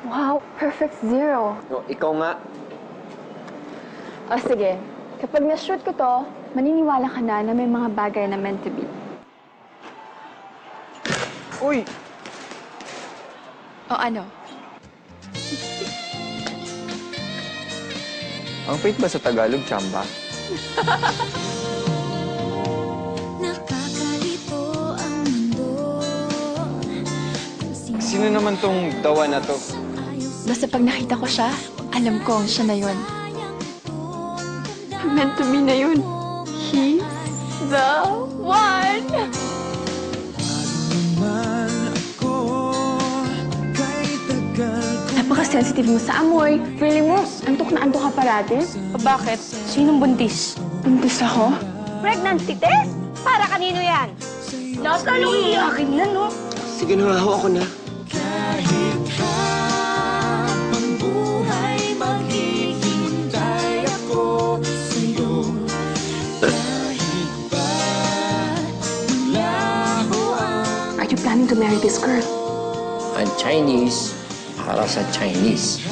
Wow, perfect 0. No, ikaw nga. O sige, kapag na-shoot ko to, maniniwala ka na may mga bagay na meant to be. Uy! O ano? Ang pait ba sa Tagalog, Chamba? Sino naman tong dawa na to? Basta pag nakita ko siya, alam kong siya na yun. Meant to be na yun. He's the one! Napaka-sensitive mo sa amoy. Feeling mo, antok na antok ka parati. O bakit? Sinong buntis? Buntis ako? Pregnancy test? Para kanino yan? Nasa luwi akin yan, no? Sige na, ako na. Are you planning to marry this girl? Ang Chinese para sa Chinese.